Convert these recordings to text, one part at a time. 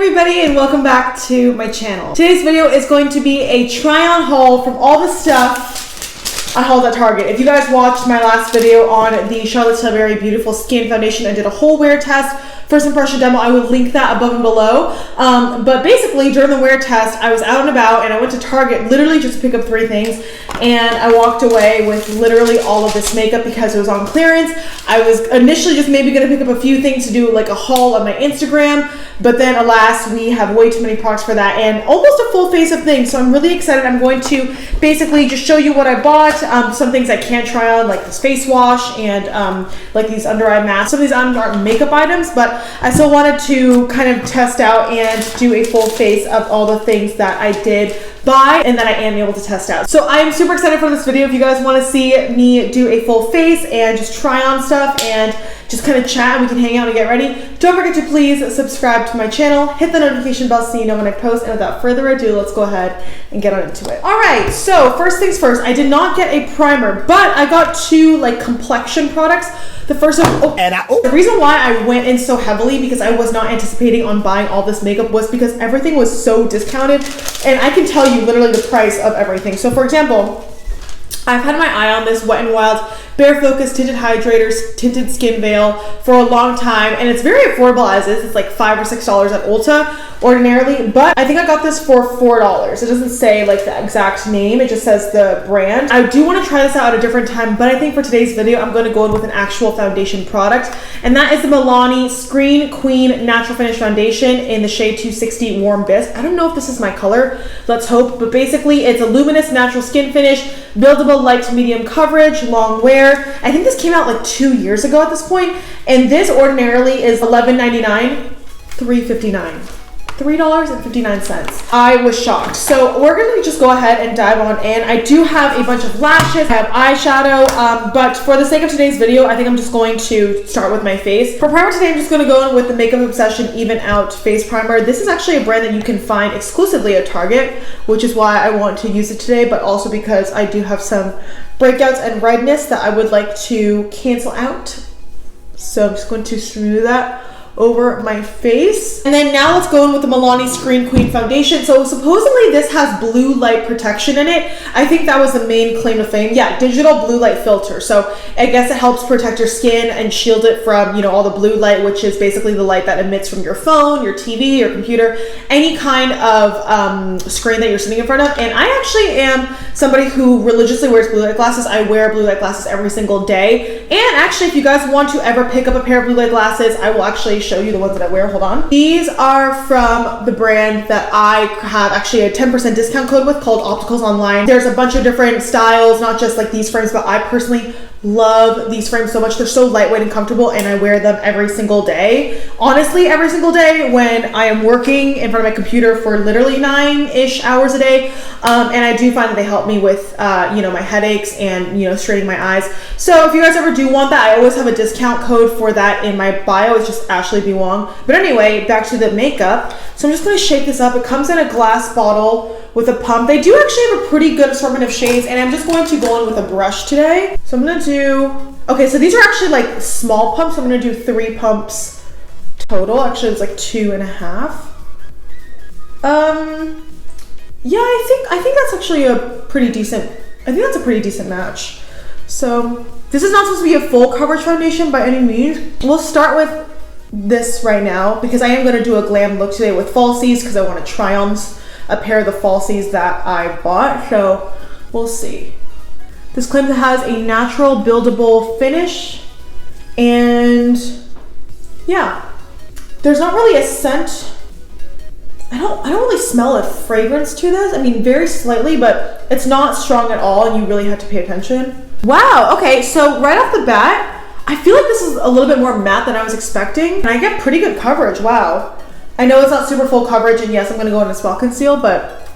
everybody, and welcome back to my channel. Today's video is going to be a try-on haul from all the stuff I hauled at Target. If you guys watched my last video on the Charlotte Tilbury Beautiful Skin Foundation, I did a whole wear test, first impression demo. I will link that above and below. But basically, during the wear test, I was out and about, and I went to Target literally just to pick up 3 things, and I walked away with literally all of this makeup because it was on clearance. I was initially just maybe going to pick up a few things to do like a haul on my Instagram, but then alas, we have way too many products for that and almost a full face of things. So I'm really excited. I'm going to basically just show you what I bought, some things I can't try on, like this face wash and like these under eye masks. Some of these aren't makeup items, but I still wanted to kind of test out and do a full face of all the things that I did buy and that I am able to test out. So I am super excited for this video. If you guys want to see me do a full face and just try on stuff and just kind of chat and we can hang out and get ready, don't forget to please subscribe to my channel, hit the notification bell so you know when I post, and without further ado, let's go ahead and get on into it. Alright, so first things first, I did not get a primer, but I got 2 like complexion products. The first one, the reason why I went in so heavily because I was not anticipating on buying all this makeup was because everything was so discounted, and I can tell you literally the price of everything. So for example, I've had my eye on this Wet n Wild Bare Focus Tinted Hydrators Tinted Skin Veil for a long time, and it's very affordable as is. It's like $5 or $6 at Ulta ordinarily, but I think I got this for $4. It doesn't say like the exact name, it just says the brand. I do want to try this out at a different time, but I think for today's video I'm going to go in with an actual foundation product, and that is the Milani Screen Queen Natural Finish Foundation in the shade 260 Warm Bisque. I don't know if this is my color, let's hope, but basically it's a luminous natural skin finish, buildable light to medium coverage, long wear. I think this came out like 2 years ago at this point, and this ordinarily is $11.99, $3.59. I was shocked. So we're gonna just go ahead and dive on in. I do have a bunch of lashes, I have eyeshadow, but for the sake of today's video, I think I'm just going to start with my face. For primer today, I'm just gonna go in with the Makeup Obsession Even Out Face Primer. This is actually a brand that you can find exclusively at Target, which is why I want to use it today, but also because I do have some breakouts and redness that I would like to cancel out. So I'm just going to smooth that over my face. And then now let's go in with the Milani Screen Queen Foundation. So supposedly this has blue light protection in it. I think that was the main claim to fame. Yeah, digital blue light filter. So I guess it helps protect your skin and shield it from, you know, all the blue light, which is basically the light that emits from your phone, your TV, your computer, any kind of screen that you're sitting in front of. And I actually am somebody who religiously wears blue light glasses. I wear blue light glasses every single day. And actually, if you guys want to ever pick up a pair of blue light glasses, I will actually show you the ones that I wear. Hold on. These are from the brand that I have actually a 10% discount code with called Opticals Online. There's a bunch of different styles, not just like these frames, but I personally love these frames so much. They're so lightweight and comfortable, and I wear them every single day. Honestly, every single day when I am working in front of my computer for literally 9-ish hours a day. And I do find that they help me with, you know, my headaches and, you know, straightening my eyes. So if you guys ever do want that, I always have a discount code for that in my bio. It's just Ashley B. Wong. But anyway, back to the makeup. So I'm just going to shake this up. It comes in a glass bottle with a pump. They do actually have a pretty good assortment of shades, and I'm just going to go in with a brush today. So I'm going to do, okay, so these are actually like small pumps. I'm going to do 3 pumps total. Actually, it's like 2.5. Yeah, I think that's actually a pretty decent, I think that's a pretty decent match. So this is not supposed to be a full coverage foundation by any means. We'll start with this right now because I am going to do a glam look today with falsies because I want to try on a pair of the falsies that I bought. So we'll see. This claims it has a natural buildable finish, and yeah, there's not really a scent. I don't really smell a fragrance to this. I mean, very slightly, but it's not strong at all, and you really have to pay attention. Wow, okay, so right off the bat, I feel like this is a little bit more matte than I was expecting, and I get pretty good coverage. Wow. I know it's not super full coverage, and yes, I'm gonna go in a spot conceal, but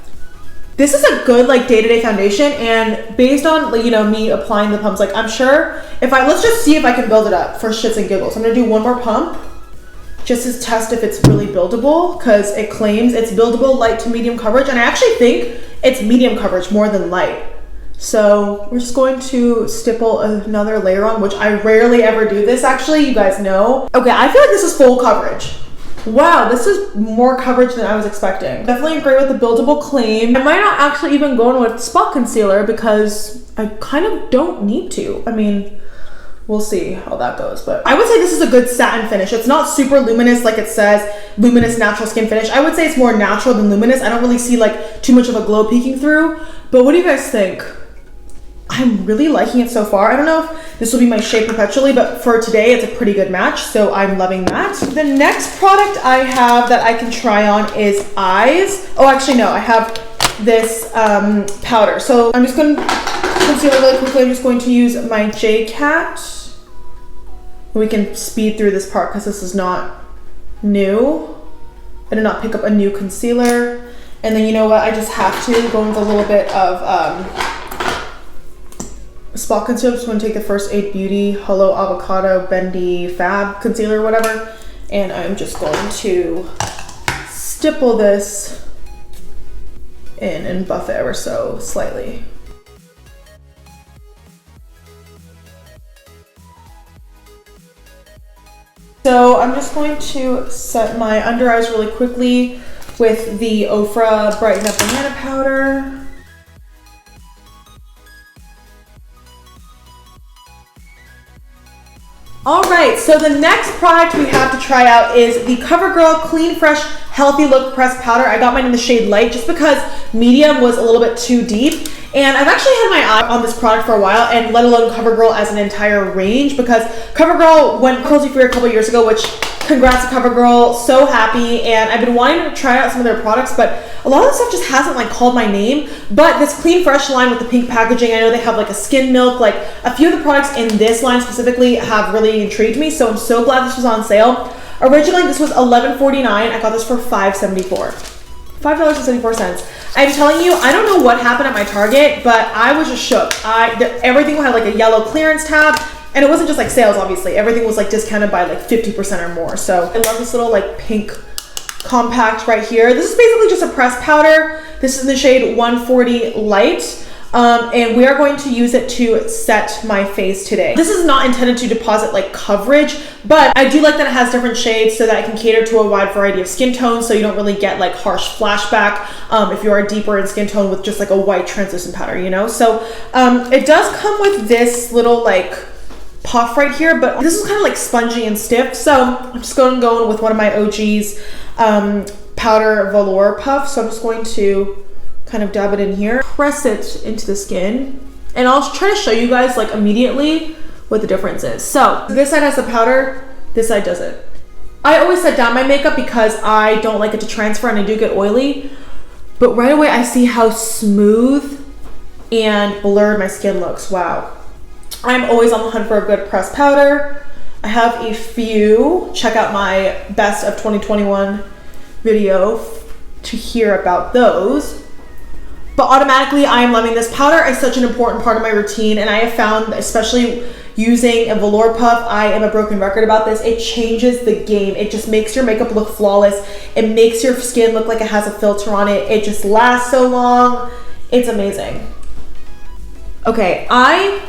this is a good like day-to-day foundation, and based on, you know, me applying the pumps, like I'm sure if let's just see if I can build it up for shits and giggles. I'm gonna do one more pump just to test if it's really buildable, because it claims it's buildable light to medium coverage, and I actually think it's medium coverage more than light. So we're just going to stipple another layer on, which I rarely ever do this actually, you guys know. Okay, I feel like this is full coverage. Wow, this is more coverage than I was expecting. Definitely agree with the buildable claim. I might not actually even go in with spot concealer because I kind of don't need to. I mean, we'll see how that goes, but I would say this is a good satin finish. It's not super luminous like it says, luminous natural skin finish. I would say it's more natural than luminous. I don't really see like too much of a glow peeking through, but what do you guys think? I'm really liking it so far. I don't know if this will be my shade perpetually, but for today, it's a pretty good match, so I'm loving that. The next product I have that I can try on is eyes. Oh, actually, no, I have this powder. So I'm just going to conceal it really quickly. I'm just going to use my J-Cat. We can speed through this part because this is not new. I did not pick up a new concealer. And then you know what? I just have to go with a little bit of spot concealer. I'm just going to take the First Aid Beauty Hello Avocado Bendy Fab Concealer or whatever, and I'm just going to stipple this in and buff it ever so slightly. So I'm just going to set my under eyes really quickly with the Ofra Brighten Up Banana Powder. All right, so the next product we have to try out is the CoverGirl Clean Fresh Healthy Look Pressed Powder. I got mine in the shade Light just because medium was a little bit too deep. And I've actually had my eye on this product for a while, and let alone CoverGirl as an entire range, because CoverGirl went cruelty-free a couple years ago, which congrats to CoverGirl, so happy. And I've been wanting to try out some of their products, but a lot of the stuff just hasn't like called my name. But this Clean Fresh line with the pink packaging, I know they have like a skin milk, like a few of the products in this line specifically have really intrigued me, so I'm so glad this was on sale. Originally this was $11.49. I got this for $5.74. $5.74. I'm telling you, I don't know what happened at my Target, but I was just shook. Everything had like a yellow clearance tab, and it wasn't just like sales, obviously. Everything was like discounted by like 50% or more. So I love this little like pink compact right here. This is basically just a pressed powder. This is in the shade 140 Light. And we are going to use it to set my face today. This is not intended to deposit like coverage, but I do like that it has different shades so that it can cater to a wide variety of skin tones, so you don't really get like harsh flashback if you are deeper in skin tone with just like a white translucent powder, you know? So it does come with this little like puff right here, but this is kind of like spongy and stiff, so I'm just going to go in with one of my OG's powder velour puff. So I'm just going to kind of dab it in here, press it into the skin, and I'll try to show you guys like immediately what the difference is. So this side has the powder, this side doesn't. I always set down my makeup because I don't like it to transfer, and I do get oily, but right away I see how smooth and blurred my skin looks. Wow. I'm always on the hunt for a good pressed powder. I have a few. Check out my best of 2021 video to hear about those. But automatically, I am loving this powder. It's such an important part of my routine, and I have found, especially using a velour puff, I am a broken record about this. It changes the game. It just makes your makeup look flawless. It makes your skin look like it has a filter on it. It just lasts so long. It's amazing. Okay, I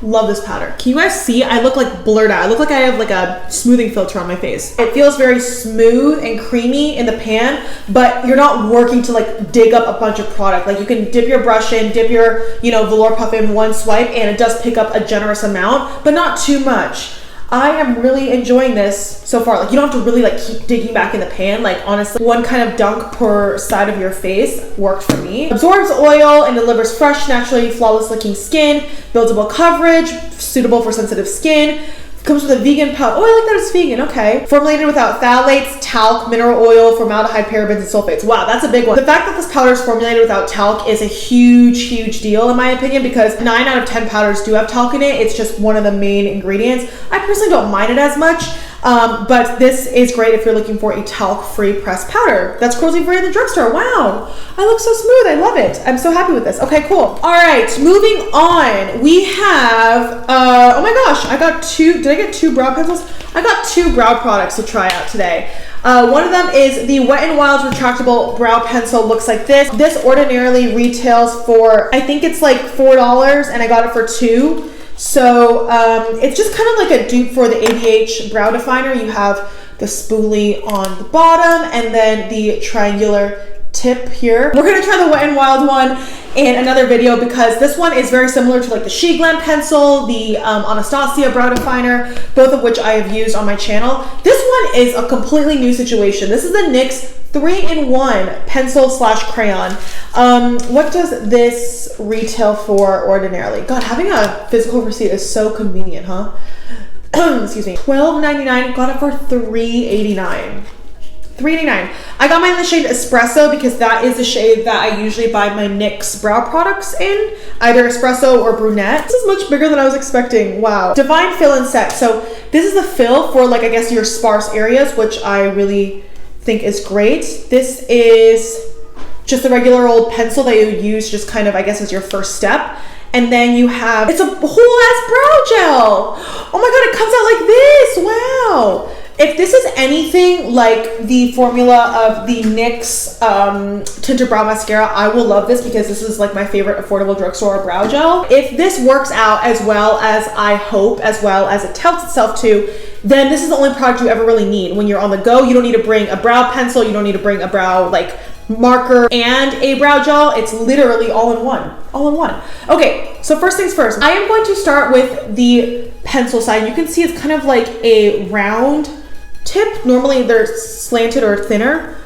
love this powder. Can you guys see? I look like blurred out. I look like I have like a smoothing filter on my face. It feels very smooth and creamy in the pan, but you're not working to like dig up a bunch of product. Like you can dip your brush in, dip your, you know, velour puff in one swipe, and it does pick up a generous amount, but not too much. I am really enjoying this so far. Like you don't have to really like keep digging back in the pan. Like honestly, one kind of dunk per side of your face worked for me. Absorbs oil and delivers fresh, naturally flawless looking skin, buildable coverage, suitable for sensitive skin. Comes with a vegan puff. Oh, I like that it's vegan, okay. Formulated without phthalates, talc, mineral oil, formaldehyde, parabens, and sulfates. Wow, that's a big one. The fact that this powder is formulated without talc is a huge, huge deal in my opinion, because 9 out of 10 powders do have talc in it. It's just one of the main ingredients. I personally don't mind it as much, but this is great if you're looking for a talc-free pressed powder that's cruelty-free in the drugstore. Wow, I look so smooth. I love it. I'm so happy with this. Okay, cool. All right, moving on. We have, oh my gosh, I got two, did I get 2 brow pencils? I got 2 brow products to try out today. One of them is the Wet n Wild's retractable brow pencil. Looks like this. This ordinarily retails for, I think it's like $4, and I got it for $2. So it's just kind of like a dupe for the ABH brow definer. You have the spoolie on the bottom, and then the triangular tip here. We're gonna try the Wet n Wild one in another video because this one is very similar to like the She Glam pencil, the Anastasia brow definer, both of which I have used on my channel. This one is a completely new situation. This is the NYX 3-in-1 pencil slash crayon. What does this retail for ordinarily? God, having a physical receipt is so convenient, huh? Excuse me. $12.99, got it for $3.89. $3.89. I got mine in the shade Espresso because that is the shade that I usually buy my NYX brow products in, either Espresso or Brunette. This is much bigger than I was expecting. Wow. Divine Fill and Set. So this is the fill for like, I guess, your sparse areas, which I really think is great. This is just the regular old pencil that you would use just kind of, I guess, as your first step. And then you have, it's a whole ass brow gel. Oh my God, it comes out like this. Wow. If this is anything like the formula of the NYX Tinted Brow Mascara, I will love this because this is like my favorite affordable drugstore brow gel. If this works out as well as I hope, as well as it touts itself to, then this is the only product you ever really need. When you're on the go, you don't need to bring a brow pencil, you don't need to bring a brow like marker and a brow gel. It's literally all in one. All in one. Okay, so first things first, I am going to start with the pencil side. You can see it's kind of like a round tip. Normally they're slanted or thinner.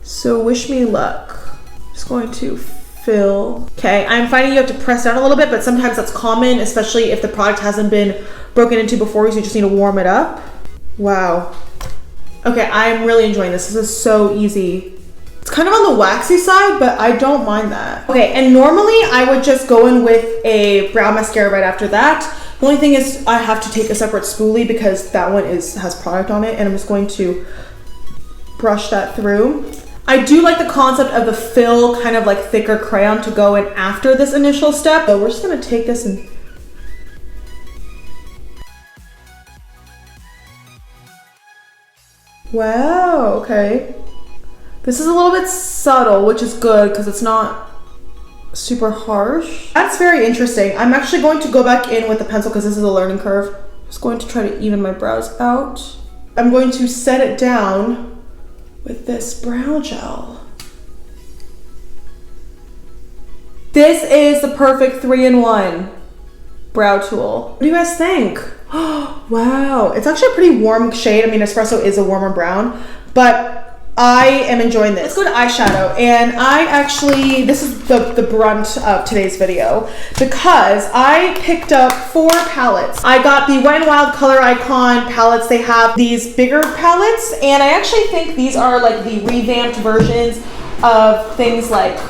So wish me luck. Just going to fill. Okay, I'm finding you have to press down a little bit, but sometimes that's common, especially if the product hasn't been broken into before, so you just need to warm it up. Wow. Okay, I'm really enjoying this. This is so easy. It's kind of on the waxy side, but I don't mind that. Okay, and normally I would just go in with a brow mascara right after that. The only thing is I have to take a separate spoolie because that one has product on it, and I'm just going to brush that through. I do like the concept of the fill kind of like thicker crayon to go in after this initial step. So we're just gonna take this and wow, okay. This is a little bit subtle, which is good because it's not super harsh. That's very interesting. I'm actually going to go back in with the pencil because this is a learning curve. Just going to try to even my brows out. I'm going to set it down with this brow gel. This is the perfect 3-in-1 brow tool. What do you guys think? Wow, it's actually a pretty warm shade. I mean, Espresso is a warmer brown, but I am enjoying this. Let's go to eyeshadow. And I actually, this is the brunt of today's video because I picked up 4 palettes. I got the Wet n Wild Color Icon palettes. They have these bigger palettes, and I actually think these are like the revamped versions of things like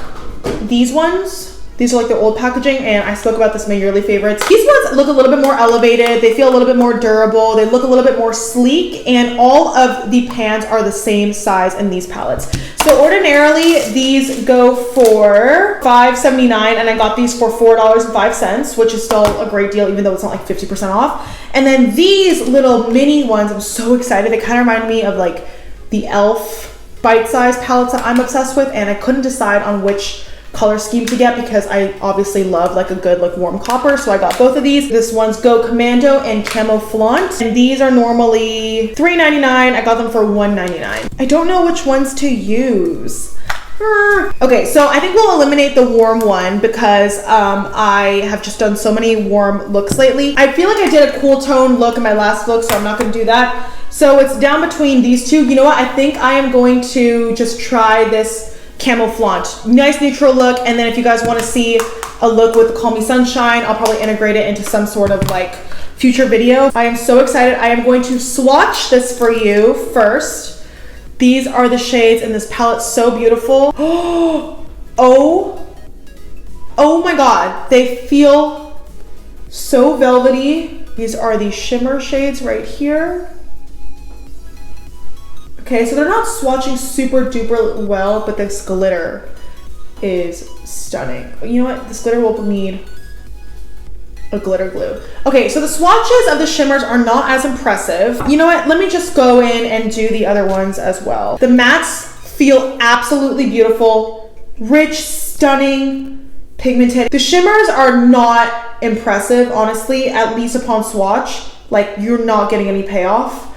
these ones. These are like the old packaging, and I spoke about this in my yearly favorites. These ones look a little bit more elevated. They feel a little bit more durable. They look a little bit more sleek, and all of the pans are the same size in these palettes. So ordinarily, these go for $5.79, and I got these for $4.05, which is still a great deal, even though it's not like 50% off. And then these little mini ones, I'm so excited. They kind of remind me of like the e.l.f. bite-sized palettes that I'm obsessed with, and I couldn't decide on which color scheme to get because I obviously love like a good like warm copper, so I got both of these. This one's Go Commando and Camoflaunt, and these are normally $3.99. I got them for $1.99. I don't know which ones to use. Okay, so I think we'll eliminate the warm one because I have just done so many warm looks lately. I feel like I did a cool tone look in my last look, so I'm not going to do that. So it's down between these two. You know what? I think I am going to just try this Camoflaunt. Nice neutral look, and then if you guys want to see a look with the Call Me Sunshine, I'll probably integrate it into some sort of like future video. I am so excited. I am going to swatch this for you first. These are the shades in this palette, so beautiful. Oh my God, they feel so velvety. These are the shimmer shades right here. Okay, so they're not swatching super duper well, but this glitter is stunning. You know what? This glitter will need a glitter glue. Okay, so the swatches of the shimmers are not as impressive. You know what? Let me just go in and do the other ones as well. The mattes feel absolutely beautiful, rich, stunning, pigmented. The shimmers are not impressive, honestly, at least upon swatch. Like, you're not getting any payoff.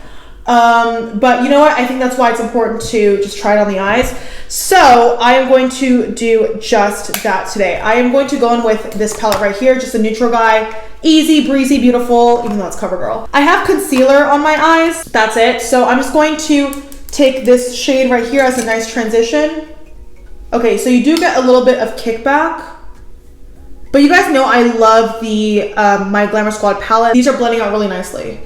But you know what? I think that's why it's important to just try it on the eyes. So I am going to do just that today. I am going to go in with this palette right here, just a neutral guy. Easy, breezy, beautiful, even though it's Covergirl. I have concealer on my eyes. That's it. So I'm just going to take this shade right here as a nice transition. Okay, so you do get a little bit of kickback. But you guys know I love the My Glamour Squad palette. These are blending out really nicely.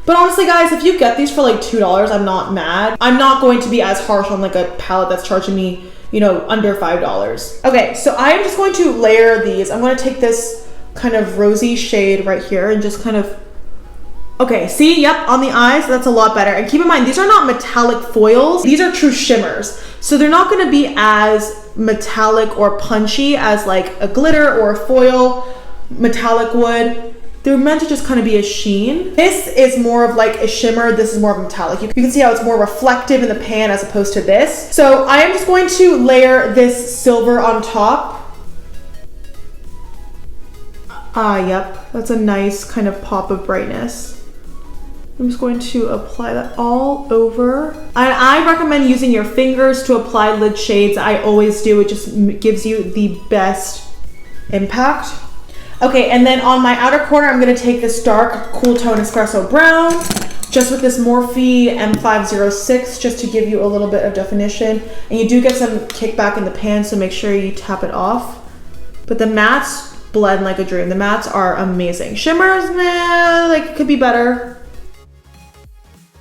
But honestly, guys, if you get these for like $2, I'm not mad. I'm not going to be as harsh on like a palette that's charging me, you know, under $5. Okay, so I am just going to layer these. I'm going to take this kind of rosy shade right here and just kind of, okay, see, yep, on the eyes, that's a lot better. And keep in mind, these are not metallic foils. These are true shimmers. So they're not gonna be as metallic or punchy as like a glitter or a foil metallic would. They're meant to just kind of be a sheen. This is more of like a shimmer. This is more of a metallic. You can see how it's more reflective in the pan as opposed to this. So I am just going to layer this silver on top. Yep, that's a nice kind of pop of brightness. I'm just going to apply that all over. And I recommend using your fingers to apply lid shades. I always do. It just gives you the best impact. Okay, and then on my outer corner, I'm gonna take this dark cool tone espresso brown, just with this Morphe M506, just to give you a little bit of definition. And you do get some kickback in the pan, so make sure you tap it off. But the mattes blend like a dream. The mattes are amazing. Shimmers, nah, like it could be better.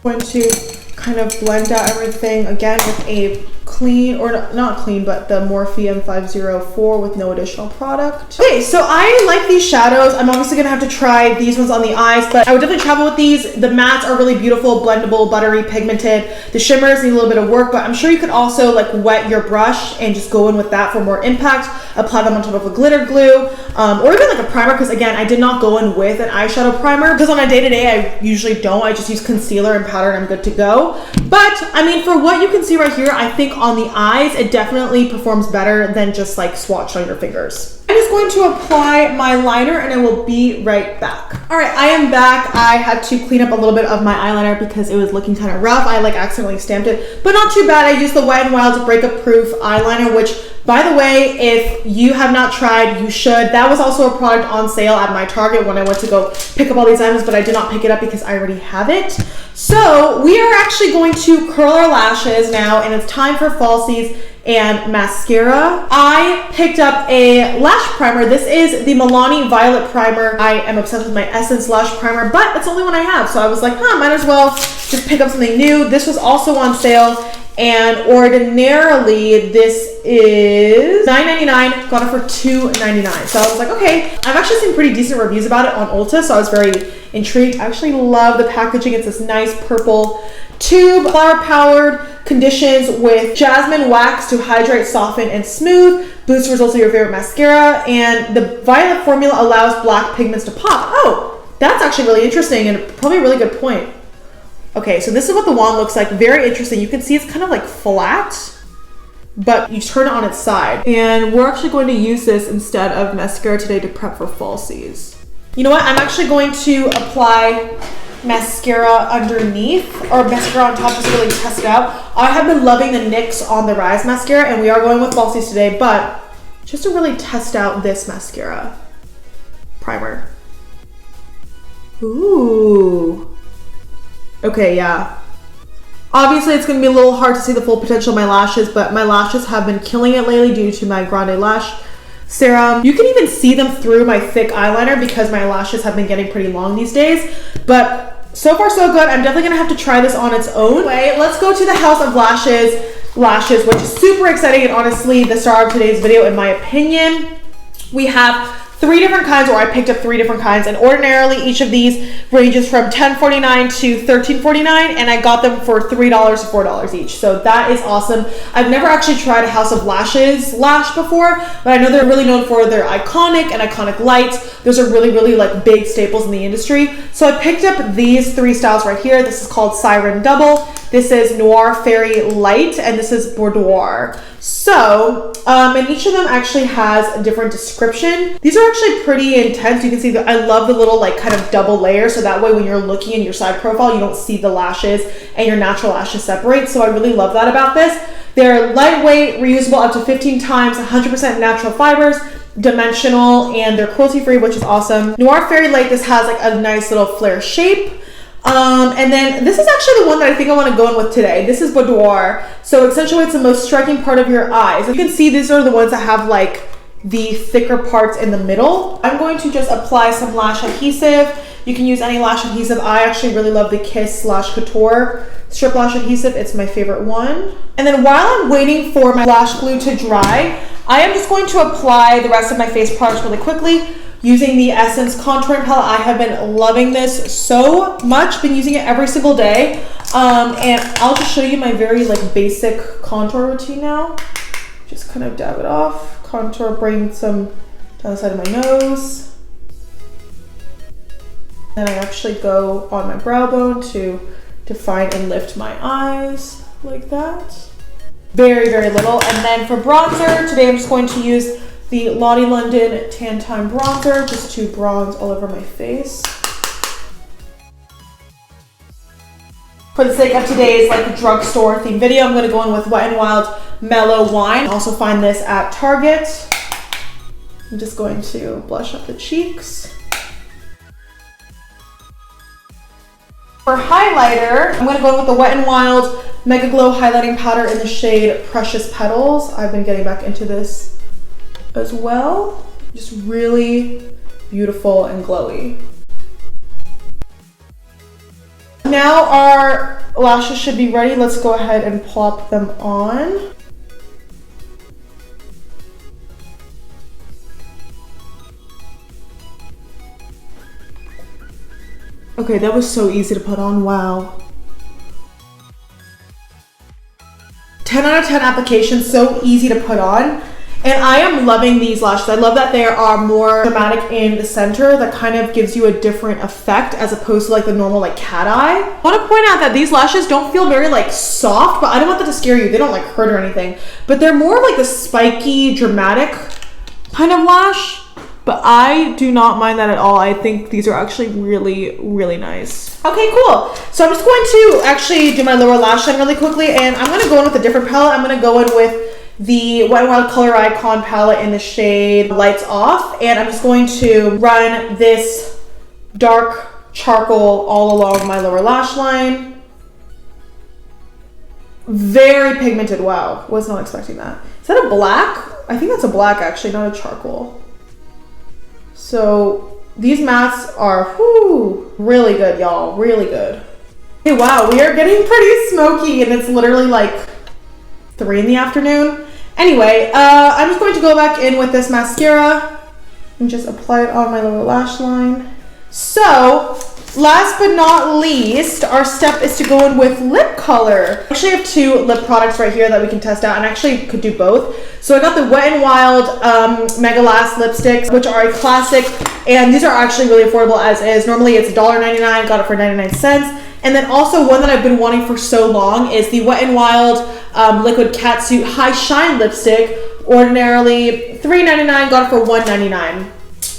Going to kind of blend out everything again with a clean, or not clean, but the Morphe M504 with no additional product. Okay, so I like these shadows. I'm obviously gonna have to try these ones on the eyes, but I would definitely travel with these. The mattes are really beautiful, blendable, buttery, pigmented. The shimmers need a little bit of work, but I'm sure you could also like wet your brush and just go in with that for more impact. Apply them on top of a glitter glue, or even like a primer, because again, I did not go in with an eyeshadow primer, because on a day-to-day, I usually don't. I just use concealer and powder and I'm good to go. But I mean, for what you can see right here, I think on the eyes, it definitely performs better than just like swatched on your fingers. I'm just going to apply my liner and I will be right back. All right, I am back. I had to clean up a little bit of my eyeliner because it was looking kind of rough. I like accidentally stamped it, but not too bad. I used the Wet n Wild Breakup Proof eyeliner, which, by the way, if you have not tried, you should. That was also a product on sale at my Target when I went to go pick up all these items, but I did not pick it up because I already have it. So we are actually going to curl our lashes now, and it's time for falsies and mascara. I picked up a lash primer. This is the Milani Violet Primer. I am obsessed with my Essence lash primer, but it's the only one I have. So I was like, might as well just pick up something new. This was also on sale, and ordinarily this is $9.99, got it for $2.99. So I was like, okay. I've actually seen pretty decent reviews about it on Ulta, so I was very intrigued. I actually love the packaging. It's this nice purple tube, flower powered, conditions with jasmine wax to hydrate, soften, and smooth, boost results of your favorite mascara, and the violet formula allows black pigments to pop. Oh, that's actually really interesting and probably a really good point. Okay, so this is what the wand looks like. Very interesting. You can see it's kind of like flat, but you turn it on its side. And we're actually going to use this instead of mascara today to prep for falsies. You know what? I'm actually going to apply mascara underneath, or mascara on top, just to really test it out. I have been loving the NYX On The Rise mascara, and we are going with falsies today, but just to really test out this mascara primer. Ooh. Okay, yeah. Obviously, it's going to be a little hard to see the full potential of my lashes, but my lashes have been killing it lately due to my Grande Lash serum. You can even see them through my thick eyeliner because my lashes have been getting pretty long these days. But so far, so good. I'm definitely going to have to try this on its own. Anyway, let's go to the House of Lashes, which is super exciting and honestly the star of today's video, in my opinion. We have 3 different kinds, or I picked up 3 different kinds, and ordinarily each of these ranges from $10.49 to $13.49, and I got them for $3 to $4 each. So that is awesome. I've never actually tried a House of Lashes lash before, but I know they're really known for their iconic and iconic lights. Those are really, really like big staples in the industry. So I picked up these 3 styles right here. This is called Siren Double. This is Noir Fairy Light, and this is Boudoir. So, and each of them actually has a different description. These are actually pretty intense. You can see that I love the little like kind of double layer, so that way when you're looking in your side profile, you don't see the lashes and your natural lashes separate. So I really love that about this. They're lightweight, reusable up to 15 times, 100% natural fibers, dimensional, and they're cruelty-free, which is awesome. Noir Fairy Light, this has like a nice little flare shape. And then this is actually the one that I think I want to go in with today. This is Boudoir. So accentuates the most striking part of your eyes. You can see these are the ones that have like the thicker parts in the middle. I'm going to just apply some lash adhesive. You can use any lash adhesive. I actually really love the Kiss / Couture strip lash adhesive. It's my favorite one. And then while I'm waiting for my lash glue to dry, I am just going to apply the rest of my face products really quickly using the Essence contouring palette. I have been loving this so much, been using it every single day. And I'll just show you my very like basic contour routine now. Just kind of dab it off, contour, bring some down the side of my nose. Then I actually go on my brow bone to define and lift my eyes like that. Very, very little. And then for bronzer, today I'm just going to use the Lottie London Tan Time Bronzer, just to bronze all over my face. For the sake of today's like drugstore themed video, I'm gonna go in with Wet n Wild Mellow Wine. Also find this at Target. I'm just going to blush up the cheeks. For highlighter, I'm gonna go in with the Wet n Wild Mega Glow Highlighting Powder in the shade Precious Petals. I've been getting back into this as well. Just really beautiful and glowy. Now our lashes should be ready. Let's go ahead and plop them on. Okay, that was so easy to put on, wow. 10 out of 10 application, so easy to put on. And I am loving these lashes. I love that they are more dramatic in the center. That kind of gives you a different effect as opposed to like the normal like cat eye. I want to point out that these lashes don't feel very like soft, but I don't want that to scare you. They don't like hurt or anything, but they're more like the spiky, dramatic kind of lash. But I do not mind that at all. I think these are actually really, really nice. Okay, cool. So I'm just going to actually do my lower lash line really quickly, and I'm gonna go in with a different palette. I'm gonna go in with the Wet n Wild Color Icon palette in the shade Lights Off, and I'm just going to run this dark charcoal all along my lower lash line. Very pigmented, wow. Was not expecting that. Is that a black? I think that's a black actually, not a charcoal. So these mattes are really good, y'all, really good. Okay, wow, we are getting pretty smoky and it's literally like 3 in the afternoon. Anyway, I'm just going to go back in with this mascara and just apply it on my lower lash line. So, last but not least, our step is to go in with lip color. I actually have 2 lip products right here that we can test out, and actually could do both. So I got the Wet n Wild Megalast Lipsticks, which are a classic, and these are actually really affordable as is. Normally it's $1.99, got it for 99 cents. And then also one that I've been wanting for so long is the Wet n Wild Liquid Catsuit High Shine Lipstick. Ordinarily $3.99, got it for $1.99.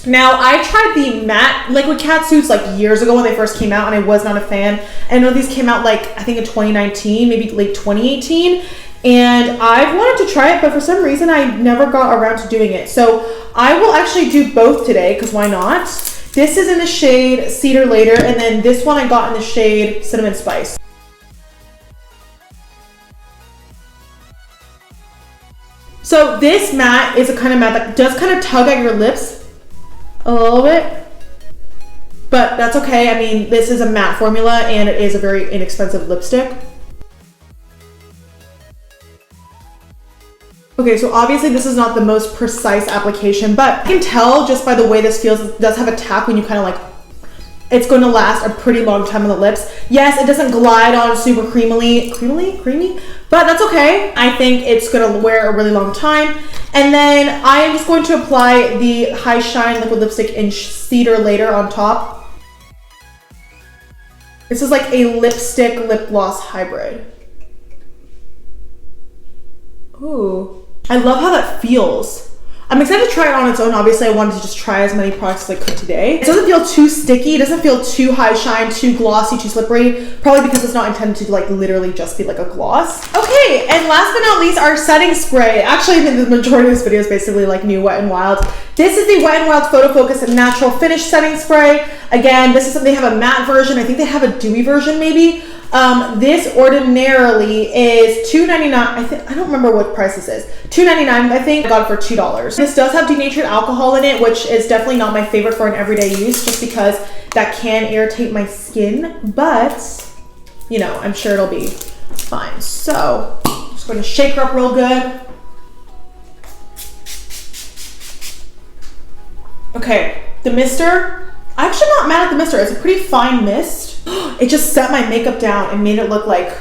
Now, I tried the matte liquid catsuits like years ago when they first came out, and I was not a fan. I know these came out like, I think in 2019, maybe late 2018. And I've wanted to try it, but for some reason I never got around to doing it. So I will actually do both today, because why not? This is in the shade Cedar Later, and then this one I got in the shade Cinnamon Spice. So this matte is a kind of matte that does kind of tug at your lips a little bit, but that's okay. I mean, this is a matte formula and it is a very inexpensive lipstick. Okay, so obviously this is not the most precise application, but I can tell just by the way this feels, it does have a tap when you kind of like, it's going to last a pretty long time on the lips. Yes, it doesn't glide on super creamy, but that's okay. I think it's going to wear a really long time. And then I am just going to apply the High Shine Liquid Lipstick in Cedar Later on top. This is like a lipstick lip gloss hybrid. Ooh. I love how that feels. I'm excited to try it on its own. Obviously, I wanted to just try as many products as I could today. It doesn't feel too sticky. It doesn't feel too high shine, too glossy, too slippery. Probably because it's not intended to like literally just be like a gloss. Okay, and last but not least, our setting spray. Actually, I think the majority of this video is basically like new Wet n Wild. This is the Wet n Wild Photofocus Natural Finish Setting Spray. Again, this is something, they have a matte version. I think they have a dewy version maybe. This ordinarily is $2.99. I don't remember what price this is. $2.99, I think. I got it for $2. This does have denatured alcohol in it, which is definitely not my favorite for an everyday use, just because that can irritate my skin. But, you know, I'm sure it'll be fine. So, I'm just going to shake her up real good. Okay, the mister. I'm actually not mad at the mister. It's a pretty fine mist. It just set my makeup down and made it look like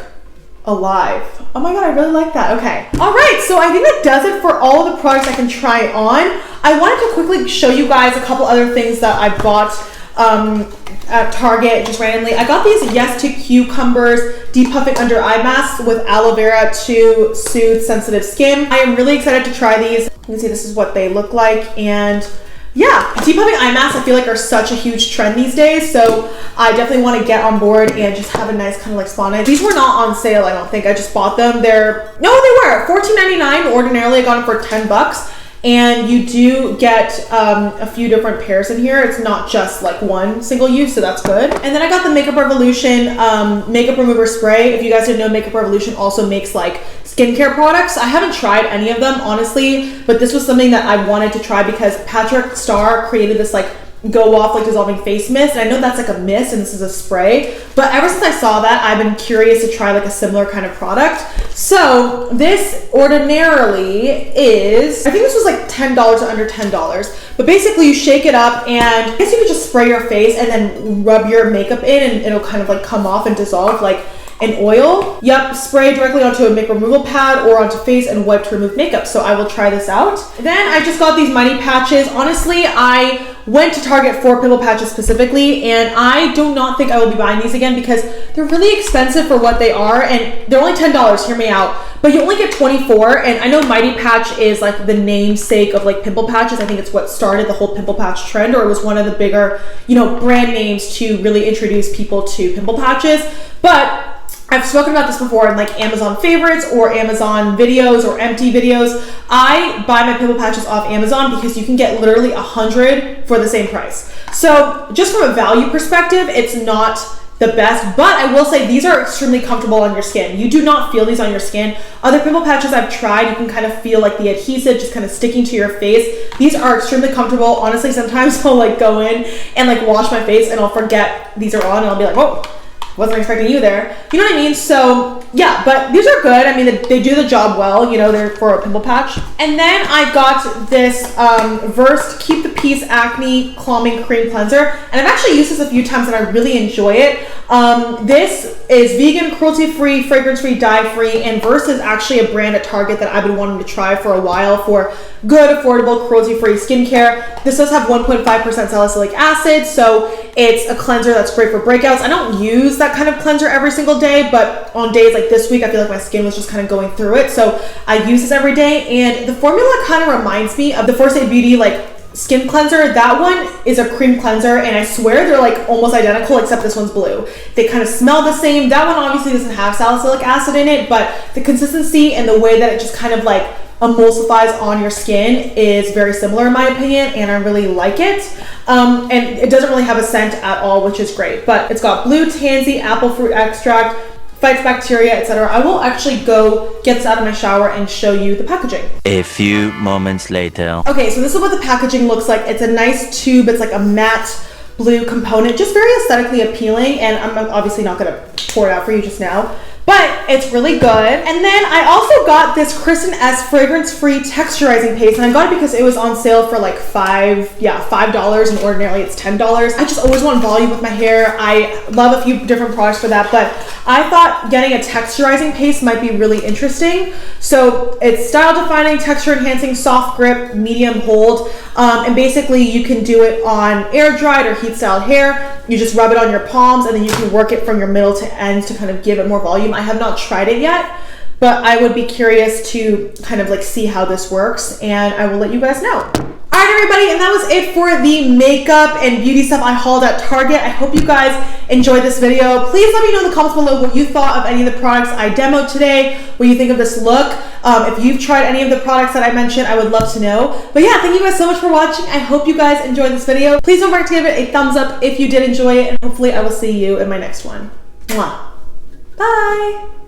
alive. Oh my god, I really like that. Okay. All right, so I think that does it for all of the products I can try on. I wanted to quickly show you guys a couple other things that I bought at Target just randomly. I got these Yes to Cucumbers Depuffing Under Eye Masks with aloe vera to soothe sensitive skin. I am really excited to try these. You can see this is what they look like, and yeah, depuffing eye masks I feel like are such a huge trend these days, so I definitely want to get on board and just have a nice kind of like spot on. These were not on sale, I don't think. I just bought them. They were $14.99. Ordinarily I got them for $10, and you do get a few different pairs in here. It's not just like one single use, so that's good. And then I got the Makeup Revolution makeup remover spray. If you guys didn't know, Makeup Revolution also makes like skincare products. I haven't tried any of them, honestly, but this was something that I wanted to try because Patrick Starr created this like go off like dissolving face mist, and I know that's like a mist and this is a spray, but ever since I saw that, I've been curious to try like a similar kind of product. So this ordinarily is, I think this was like $10 or under $10, but basically you shake it up, and I guess you could just spray your face and then rub your makeup in, and it'll kind of like come off and dissolve like an oil. Yep, spray directly onto a makeup removal pad or onto face and wipe to remove makeup. So I will try this out. Then I just got these Mighty patches. Honestly, I went to Target for pimple patches specifically, and I do not think I will be buying these again because they're really expensive for what they are, and they're only $10, hear me out, but you only get 24, and I know Mighty Patch is like the namesake of like pimple patches. I think it's what started the whole pimple patch trend, or it was one of the bigger, you know, brand names to really introduce people to pimple patches. But I've spoken about this before in like Amazon favorites or Amazon videos or empty videos. I buy my pimple patches off Amazon because you can get literally 100 for the same price. So just from a value perspective, it's not the best, but I will say these are extremely comfortable on your skin. You do not feel these on your skin. Other pimple patches I've tried, you can kind of feel like the adhesive just kind of sticking to your face. These are extremely comfortable. Honestly, sometimes I'll like go in and like wash my face and I'll forget these are on, and I'll be like, oh, wasn't expecting you there. You know what I mean? So yeah, but these are good. I mean, they do the job well. You know, they're for a pimple patch. And then I got this Versed Keep the Peace Acne Calming Cream Cleanser. And I've actually used this a few times and I really enjoy it. This is vegan, cruelty-free, fragrance-free, dye-free, and Versed is actually a brand at Target that I've been wanting to try for a while for good, affordable, cruelty-free skincare. This does have 1.5% salicylic acid, so it's a cleanser that's great for breakouts. I don't use that kind of cleanser every single day, but on days like this week, I feel like my skin was just kind of going through it, so I use this every day, and the formula kind of reminds me of the First Aid Beauty like skin cleanser. That one is a cream cleanser, and I swear they're like almost identical, except this one's blue. They kind of smell the same. That one obviously doesn't have salicylic acid in it, but the consistency and the way that it just kind of like emulsifies on your skin is very similar in my opinion, and I really like it. And it doesn't really have a scent at all, which is great, but it's got blue tansy, apple fruit extract, fights bacteria, etc. I will actually go get this out of my shower and show you the packaging. A few moments later. Okay, so this is what the packaging looks like. It's a nice tube. It's like a matte blue component, just very aesthetically appealing, and I'm obviously not gonna pour it out for you just now, but it's really good. And then I also got this Kristen S fragrance-free texturizing paste, and I got it because it was on sale for like $5, and ordinarily it's $10. I just always want volume with my hair. I love a few different products for that, but I thought getting a texturizing paste might be really interesting. So it's style defining, texture enhancing, soft grip, medium hold, and basically you can do it on air dried or heat styled hair. You just rub it on your palms, and then you can work it from your middle to ends to kind of give it more volume. I have not tried it yet, but I would be curious to kind of like see how this works, and I will let you guys know. All right, everybody, and that was it for the makeup and beauty stuff I hauled at Target. I hope you guys enjoyed this video. Please let me know in the comments below what you thought of any of the products I demoed today, what you think of this look. If you've tried any of the products that I mentioned, I would love to know. But yeah, thank you guys so much for watching. I hope you guys enjoyed this video. Please don't forget to give it a thumbs up if you did enjoy it, and hopefully I will see you in my next one. Mwah. Bye.